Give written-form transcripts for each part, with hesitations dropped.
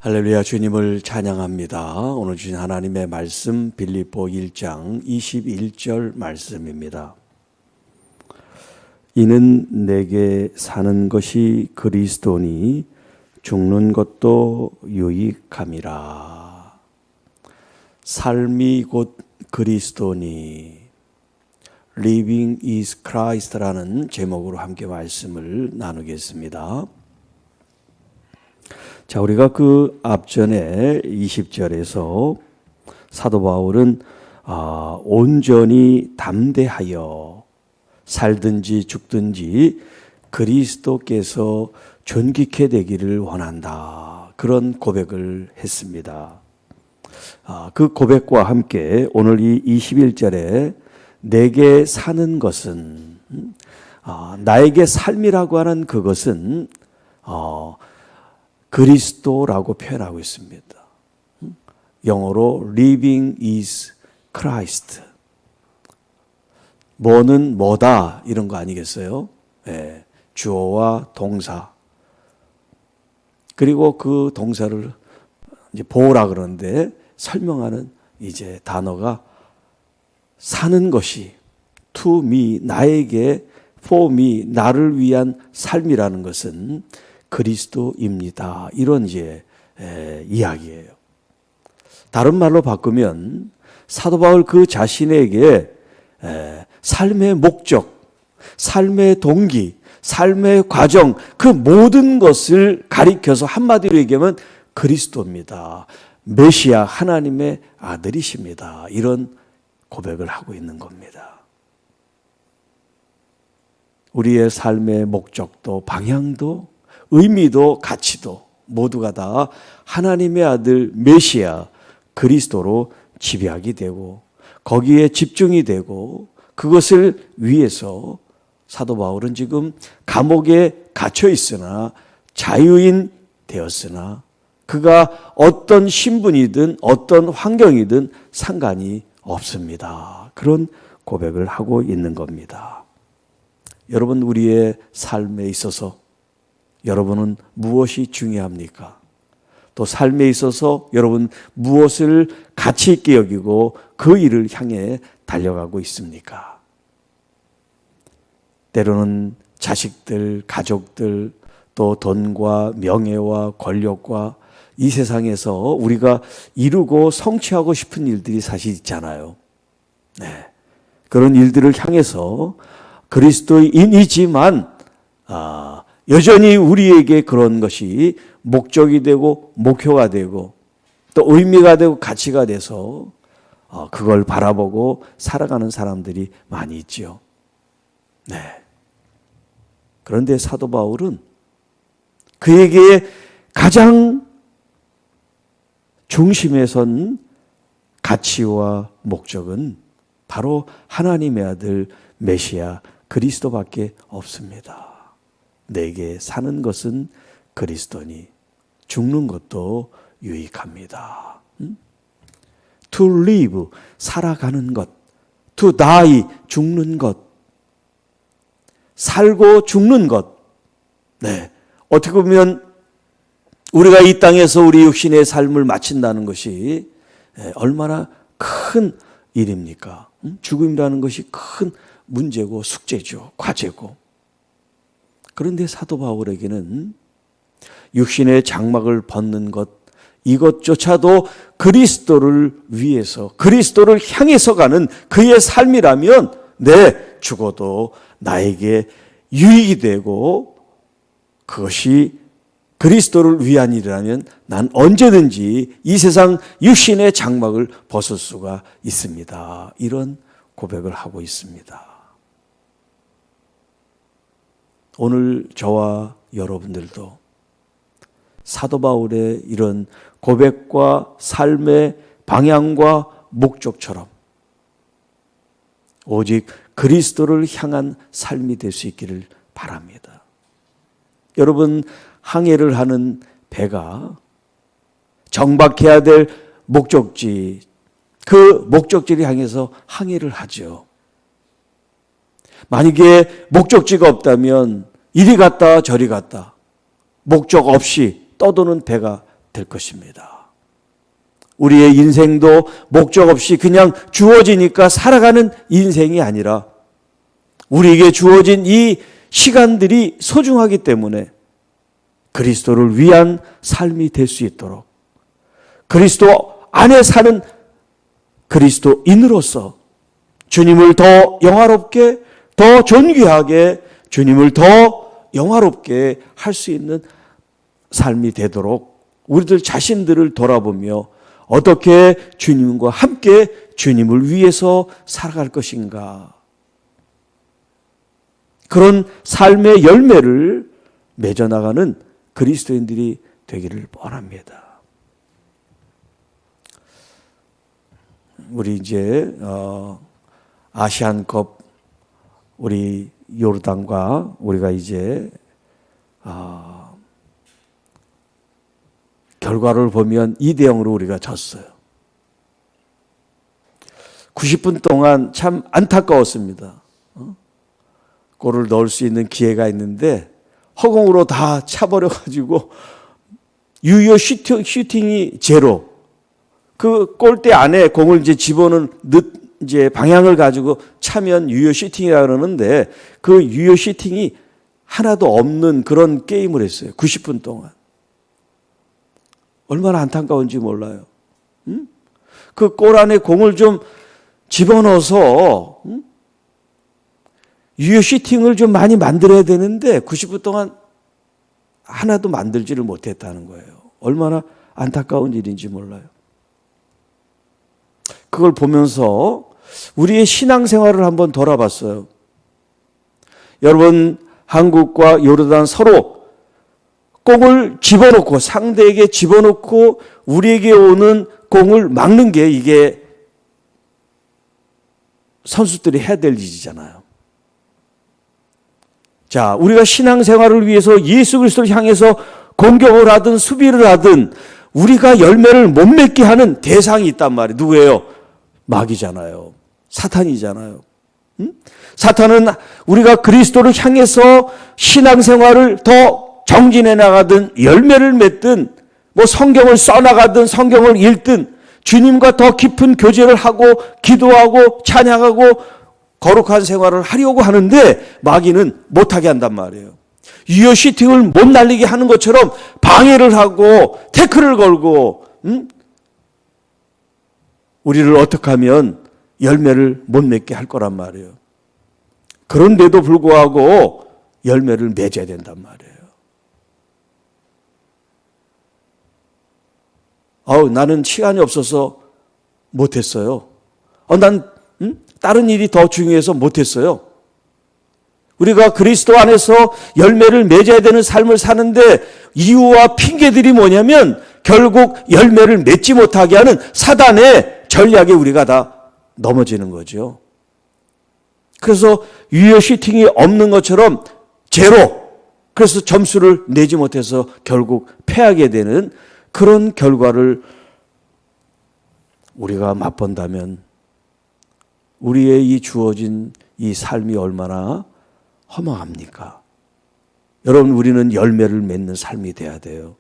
할렐루야, 주님을 찬양합니다. 오늘 주신 하나님의 말씀 빌립보 1장 21절 말씀입니다. 이는 내게 사는 것이 그리스도니 죽는 것도 유익함이라. 삶이 곧 그리스도니 Living is Christ라는 제목으로 함께 말씀을 나누겠습니다. 자, 우리가 그 앞전에 20절에서 사도 바울은 온전히 담대하여 살든지 죽든지 그리스도께서 존귀케 되기를 원한다. 그런 고백을 했습니다. 그 고백과 함께 오늘 이 21절에 내게 사는 것은 나에게 삶이라고 하는 그것은 그리스도라고 표현하고 있습니다. 영어로 living is Christ. 뭐는 뭐다 이런 거 아니겠어요? 네, 주어와 동사. 그리고 그 동사를 이제 보라 그러는데 설명하는 이제 단어가 사는 것이 to me, 나에게 for me, 나를 위한 삶이라는 것은 그리스도입니다. 이런 이제 이야기예요. 다른 말로 바꾸면 사도 바울 그 자신에게 삶의 목적, 삶의 동기, 삶의 과정 그 모든 것을 가리켜서 한마디로 얘기하면 그리스도입니다. 메시아 하나님의 아들이십니다. 이런 고백을 하고 있는 겁니다. 우리의 삶의 목적도 방향도 의미도 가치도 모두가 다 하나님의 아들 메시아 그리스도로 지배하게 되고 거기에 집중이 되고 그것을 위해서 사도 바울은 지금 감옥에 갇혀 있으나 자유인 되었으나 그가 어떤 신분이든 어떤 환경이든 상관이 없습니다. 그런 고백을 하고 있는 겁니다. 여러분, 우리의 삶에 있어서 여러분은 무엇이 중요합니까? 또 삶에 있어서 여러분 무엇을 가치 있게 여기고 그 일을 향해 달려가고 있습니까? 때로는 자식들, 가족들, 또 돈과 명예와 권력과 이 세상에서 우리가 이루고 성취하고 싶은 일들이 사실 있잖아요. 네. 그런 일들을 향해서 그리스도인이지만 여전히 우리에게 그런 것이 목적이 되고 목표가 되고 또 의미가 되고 가치가 돼서 그걸 바라보고 살아가는 사람들이 많이 있죠. 네. 그런데 사도 바울은 그에게 가장 중심에 선 가치와 목적은 바로 하나님의 아들 메시아 그리스도밖에 없습니다. 내게 사는 것은 그리스도니 죽는 것도 유익합니다. To live, 살아가는 것. To die, 죽는 것. 살고 죽는 것. 네. 어떻게 보면 우리가 이 땅에서 우리 육신의 삶을 마친다는 것이 얼마나 큰 일입니까? 죽음이라는 것이 큰 문제고 숙제죠. 과제고. 그런데 사도 바울에게는 육신의 장막을 벗는 것, 이것조차도 그리스도를 위해서, 그리스도를 향해서 가는 그의 삶이라면 죽어도 나에게 유익이 되고 그것이 그리스도를 위한 일이라면 난 언제든지 이 세상 육신의 장막을 벗을 수가 있습니다. 이런 고백을 하고 있습니다. 오늘 저와 여러분들도 사도 바울의 이런 고백과 삶의 방향과 목적처럼 오직 그리스도를 향한 삶이 될 수 있기를 바랍니다. 여러분, 항해를 하는 배가 정박해야 될 목적지, 그 목적지를 향해서 항해를 하죠. 만약에 목적지가 없다면 이리 갔다 저리 갔다 목적 없이 떠도는 배가 될 것입니다. 우리의 인생도 목적 없이 그냥 주어지니까 살아가는 인생이 아니라 우리에게 주어진 이 시간들이 소중하기 때문에 그리스도를 위한 삶이 될 수 있도록 그리스도 안에 사는 그리스도인으로서 주님을 더 영화롭게, 더 존귀하게, 주님을 더 영화롭게 할 수 있는 삶이 되도록 우리들 자신들을 돌아보며 어떻게 주님과 함께 주님을 위해서 살아갈 것인가. 그런 삶의 열매를 맺어나가는 그리스도인들이 되기를 원합니다. 우리 이제 아시안컵 우리 요르단과 우리가 이제 결과를 보면 2대0으로 우리가 졌어요. 90분 동안 참 안타까웠습니다. 골을 넣을 수 있는 기회가 있는데 허공으로 다 차버려가지고 유효 슈팅이 제로. 그 골대 안에 공을 이제 집어넣는 이제 방향을 가지고 차면 유효 슈팅이라 그러는데 그 유효 슈팅이 하나도 없는 그런 게임을 했어요. 90분 동안. 얼마나 안타까운지 몰라요. 그 골 안에 공을 좀 집어넣어서 유효 슈팅을 좀 많이 만들어야 되는데 90분 동안 하나도 만들지를 못했다는 거예요. 얼마나 안타까운 일인지 몰라요. 그걸 보면서 우리의 신앙생활을 한번 돌아봤어요. 여러분, 한국과 요르단 서로 공을 집어넣고 상대에게 집어넣고 우리에게 오는 공을 막는 게 이게 선수들이 해야 될 일이잖아요. 자, 우리가 신앙생활을 위해서 예수 그리스도를 향해서 공격을 하든 수비를 하든 우리가 열매를 못 맺게 하는 대상이 있단 말이에요. 누구예요? 마귀잖아요. 사탄이잖아요. 사탄은 우리가 그리스도를 향해서 신앙생활을 더 정진해 나가든 열매를 맺든 뭐 성경을 써나가든 성경을 읽든 주님과 더 깊은 교제를 하고 기도하고 찬양하고 거룩한 생활을 하려고 하는데 마귀는 못하게 한단 말이에요. 유효 슈팅을 못 날리게 하는 것처럼 방해를 하고 태클을 걸고 우리를 어떻게 하면 열매를 못 맺게 할 거란 말이에요. 그런데도 불구하고 열매를 맺어야 된단 말이에요. 나는 시간이 없어서 못했어요. 난 다른 일이 더 중요해서 못했어요. 우리가 그리스도 안에서 열매를 맺어야 되는 삶을 사는데 이유와 핑계들이 뭐냐면 결국 열매를 맺지 못하게 하는 사단의 전략에 우리가 다 넘어지는 거죠. 그래서 유효 슈팅이 없는 것처럼 제로. 그래서 점수를 내지 못해서 결국 패하게 되는 그런 결과를 우리가 맛본다면 우리의 이 주어진 이 삶이 얼마나 허망합니까? 여러분, 우리는 열매를 맺는 삶이 돼야 돼요.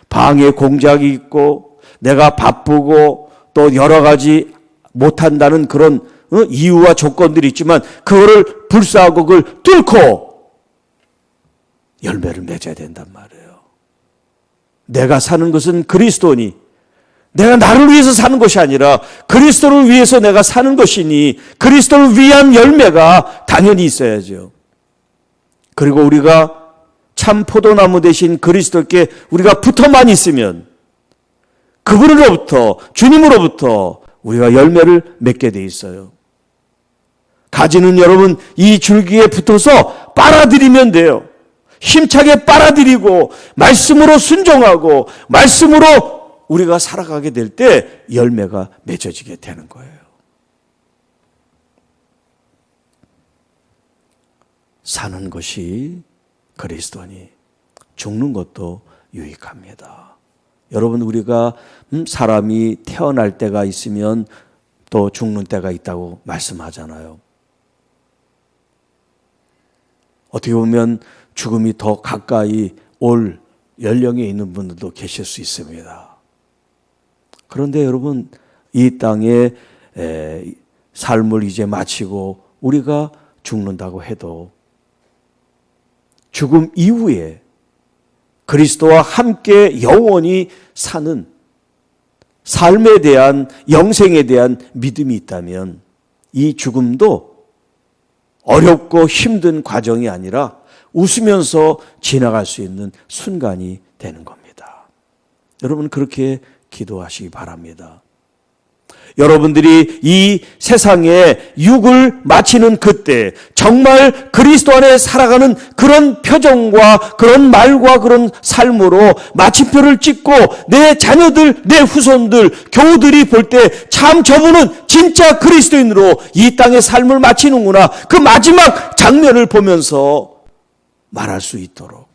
방해 공작이 있고 내가 바쁘고 또 여러 가지 못한다는 그런 이유와 조건들이 있지만 그거를 불사하고 그걸 뚫고 열매를 맺어야 된단 말이에요. 내가 사는 것은 그리스도니 내가 나를 위해서 사는 것이 아니라 그리스도를 위해서 내가 사는 것이니 그리스도를 위한 열매가 당연히 있어야죠. 그리고 우리가 참 포도나무 대신 그리스도께 우리가 붙어만 있으면 그분으로부터 주님으로부터 우리가 열매를 맺게 돼 있어요. 가지는 여러분 이 줄기에 붙어서 빨아들이면 돼요. 힘차게 빨아들이고 말씀으로 순종하고 말씀으로 우리가 살아가게 될 때 열매가 맺어지게 되는 거예요. 사는 것이 그리스도니 죽는 것도 유익합니다. 여러분, 우리가 사람이 태어날 때가 있으면 또 죽는 때가 있다고 말씀하잖아요. 어떻게 보면 죽음이 더 가까이 올 연령에 있는 분들도 계실 수 있습니다. 그런데 여러분, 이 땅에 삶을 이제 마치고 우리가 죽는다고 해도 죽음 이후에 그리스도와 함께 영원히 사는 삶에 대한, 영생에 대한 믿음이 있다면 이 죽음도 어렵고 힘든 과정이 아니라 웃으면서 지나갈 수 있는 순간이 되는 겁니다. 여러분, 그렇게 기도하시기 바랍니다. 여러분들이 이 세상에 육을 마치는 그때 정말 그리스도 안에 살아가는 그런 표정과 그런 말과 그런 삶으로 마침표를 찍고 내 자녀들, 내 후손들, 교우들이 볼 때 참 저분은 진짜 그리스도인으로 이 땅의 삶을 마치는구나, 그 마지막 장면을 보면서 말할 수 있도록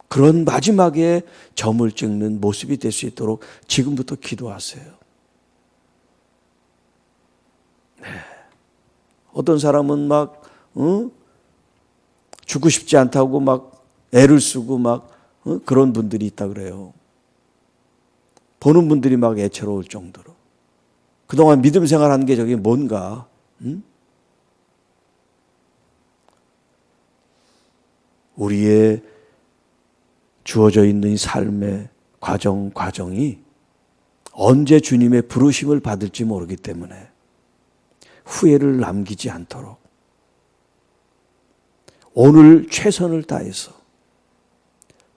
그런 마지막에 점을 찍는 모습이 될 수 있도록 지금부터 기도하세요. 네. 어떤 사람은 막 죽고 싶지 않다고 막 애를 쓰고 막 그런 분들이 있다 그래요. 보는 분들이 막 애처로울 정도로. 그동안 믿음 생활하는 게 저게 뭔가? 우리의 주어져 있는 이 삶의 과정이 언제 주님의 부르심을 받을지 모르기 때문에 후회를 남기지 않도록 오늘 최선을 다해서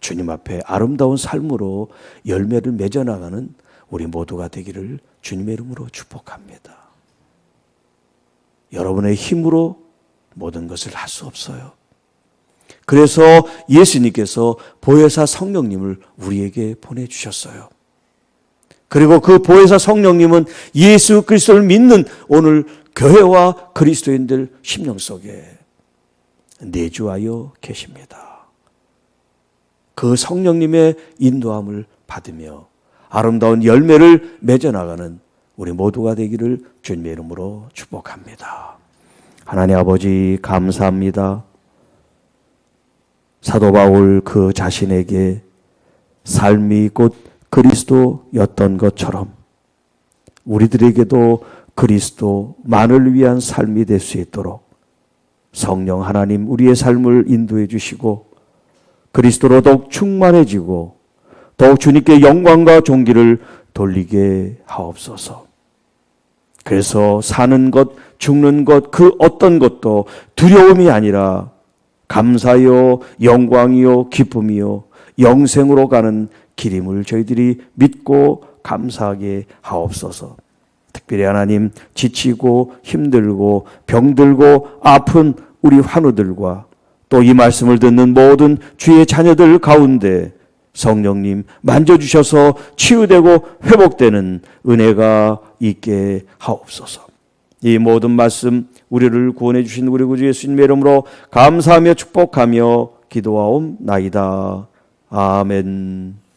주님 앞에 아름다운 삶으로 열매를 맺어나가는 우리 모두가 되기를 주님의 이름으로 축복합니다. 여러분의 힘으로 모든 것을 할 수 없어요. 그래서 예수님께서 보혜사 성령님을 우리에게 보내주셨어요. 그리고 그 보혜사 성령님은 예수 그리스도를 믿는 오늘 교회와 그리스도인들 심령 속에 내주하여 계십니다. 그 성령님의 인도함을 받으며 아름다운 열매를 맺어나가는 우리 모두가 되기를 주님의 이름으로 축복합니다. 하나님 아버지, 감사합니다. 사도 바울 그 자신에게 삶이 곧 그리스도였던 것처럼 우리들에게도 그리스도만을 위한 삶이 될 수 있도록 성령 하나님 우리의 삶을 인도해 주시고 그리스도로 더욱 충만해지고 더욱 주님께 영광과 존귀를 돌리게 하옵소서. 그래서 사는 것, 죽는 것, 그 어떤 것도 두려움이 아니라 감사요, 영광이요, 기쁨이요, 영생으로 가는 길임을 저희들이 믿고 감사하게 하옵소서. 특별히 하나님, 지치고 힘들고 병들고 아픈 우리 환우들과 또 이 말씀을 듣는 모든 주의 자녀들 가운데 성령님 만져주셔서 치유되고 회복되는 은혜가 있게 하옵소서. 이 모든 말씀 우리를 구원해 주신 우리 구주 예수님의 이름으로 감사하며 축복하며 기도하옵나이다. 아멘.